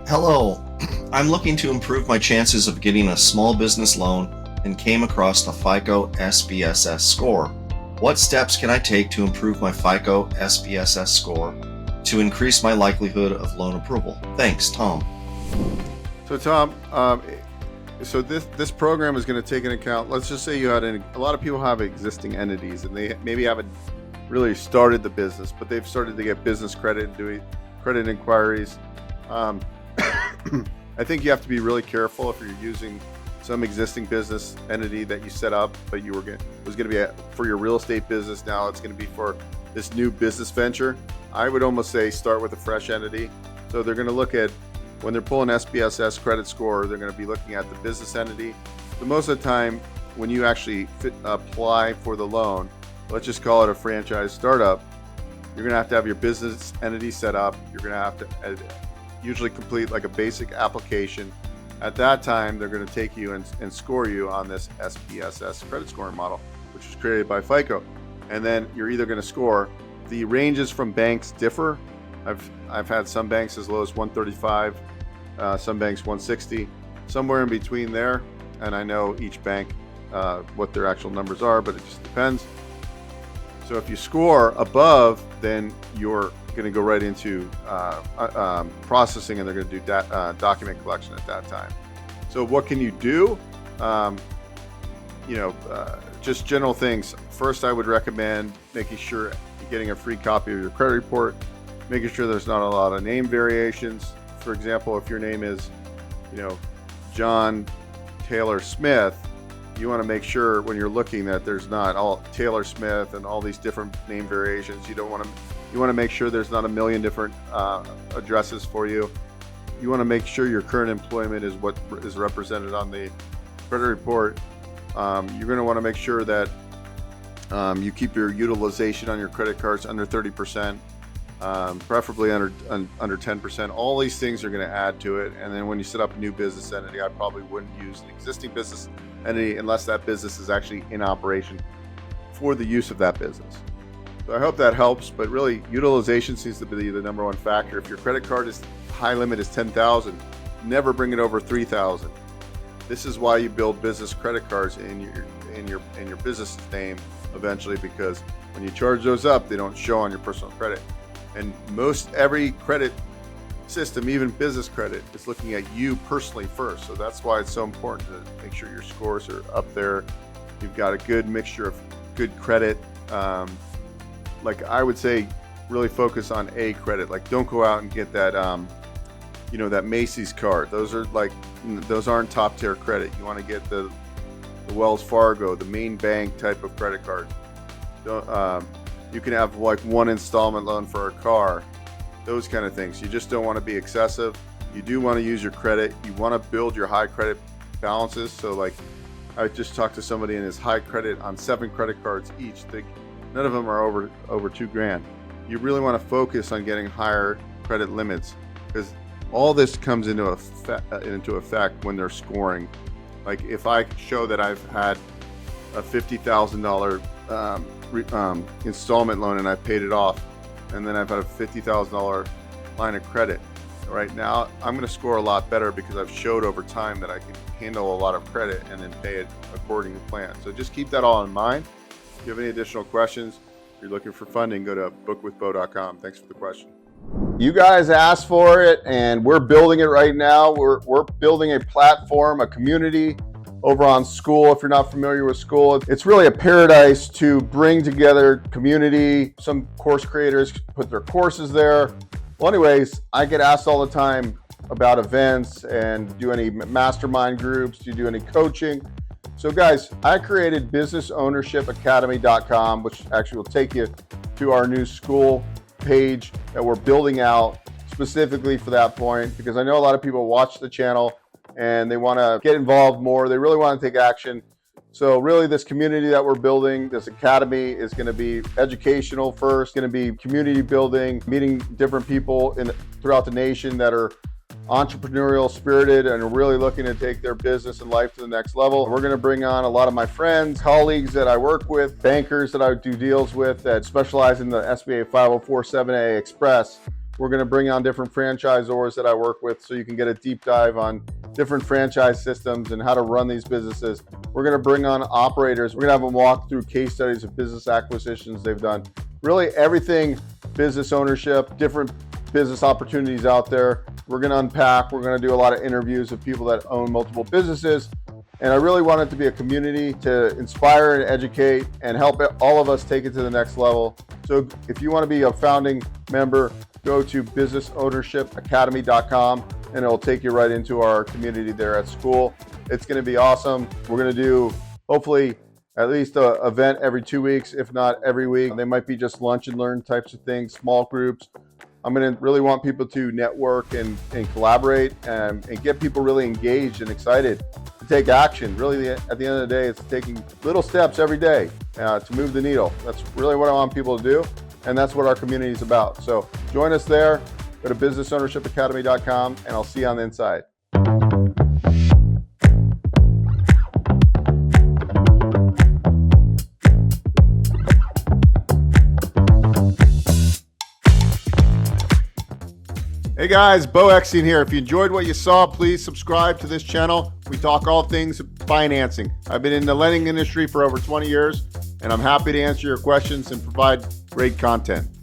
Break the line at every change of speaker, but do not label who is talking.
Hello, I'm looking to improve my chances of getting a small business loan and came across the FICO SBSS score. What steps can I take to improve my FICO SBSS score to increase my likelihood of loan approval? Thanks, Tom.
So Tom, this program is going to take into account, let's just say you had a lot of people have existing entities and they maybe haven't really started the business, but they've started to get business credit and doing credit inquiries. I think you have to be really careful if you're using some existing business entity that you set up, but was going to be for your real estate business. Now it's going to be for this new business venture. I would almost say start with a fresh entity. So they're going to look at, when they're pulling SBSS credit score, they're going to be looking at the business entity. So most of the time, when you actually apply for the loan, let's just call it a franchise startup, you're going to have your business entity set up. You're going to have to usually complete like a basic application. At that time, they're going to take you and score you on this SBSS credit scoring model, which was created by FICO. And then you're either going to score. The ranges from banks differ. I've had some banks as low as 135, some banks 160, somewhere in between there. And I know each bank what their actual numbers are, but it just depends. So if you score above, then you're going to go right into processing, and they're going to do document collection at that time. So what can you do? Just general things. First, I would recommend making sure you're getting a free copy of your credit report, making sure there's not a lot of name variations. For example, if your name is, John Taylor Smith, you want to make sure when you're looking that there's not all Taylor Smith and all these different name variations. You want to make sure there's not a million different addresses for you. You want to make sure your current employment is what is represented on the credit report. You're going to want to make sure that you keep your utilization on your credit cards under 30%, preferably under 10%. All these things are going to add to it. And then when you set up a new business entity, I probably wouldn't use an existing business entity unless that business is actually in operation for the use of that business. So I hope that helps, but really utilization seems to be the number one factor. If your credit card is high limit is 10,000, never bring it over 3,000. This is why you build business credit cards in your business name eventually, because when you charge those up, they don't show on your personal credit. And every credit system, even business credit, is looking at you personally first. So that's why it's so important to make sure your scores are up there. You've got a good mixture of good credit. Like I would say, really focus on A credit. Like don't go out and get that, that Macy's card. Those aren't top tier credit. You want to get the Wells Fargo, the main bank type of credit card. You can have like one installment loan for a car, those kind of things. You just don't want to be excessive. You do want to use your credit. You want to build your high credit balances. So like I just talked to somebody in his high credit on 7 credit cards each. None of them are over $2,000. You really want to focus on getting higher credit limits, because all this comes into effect when they're scoring. Like if I show that I've had a $50,000 installment loan and I paid it off, and then I've had a $50,000 line of credit. Right now, I'm going to score a lot better because I've showed over time that I can handle a lot of credit and then pay it according to plan. So just keep that all in mind. If you have any additional questions, if you're looking for funding, go to bookwithbeau.com. Thanks for the question.
You guys asked for it, and we're building it right now. We're building a platform, a community over on School. If you're not familiar with School, it's really a paradise to bring together community. Some course creators put their courses there. Well, anyways, I get asked all the time about events and do any mastermind groups, do you do any coaching? So guys, I created businessownershipacademy.com, which actually will take you to our new School page that we're building out specifically for that point, because I know a lot of people watch the channel and they want to get involved more. They really want to take action. So really this community that we're building, this academy, is going to be educational first, going to be community building, meeting different people throughout the nation that are entrepreneurial spirited and are really looking to take their business and life to the next level. We're going to bring on a lot of my friends, colleagues that I work with, bankers that I do deals with that specialize in the SBA 504 7A Express. We're going to bring on different franchisors that I work with so you can get a deep dive on different franchise systems and how to run these businesses. We're going to bring on operators. We're going to have them walk through case studies of business acquisitions they've done. Really everything business ownership, different business opportunities out there. We're going to unpack. We're going to do a lot of interviews of people that own multiple businesses. And I really want it to be a community to inspire and educate and help all of us take it to the next level. So if you want to be a founding member, go to businessownershipacademy.com and it'll take you right into our community there at school. It's going to be awesome. We're going to do hopefully at least an event every 2 weeks, if not every week. They might be just lunch and learn types of things, small groups. I'm going to really want people to network and collaborate and get people really engaged and excited to take action. Really, at the end of the day, it's taking little steps every day to move the needle. That's really what I want people to do, and that's what our community is about. So join us there. Go to businessownershipacademy.com, and I'll see you on the inside. Hey guys, Beau Eckstein here. If you enjoyed what you saw, please subscribe to this channel. We talk all things financing. I've been in the lending industry for over 20 years, and I'm happy to answer your questions and provide great content.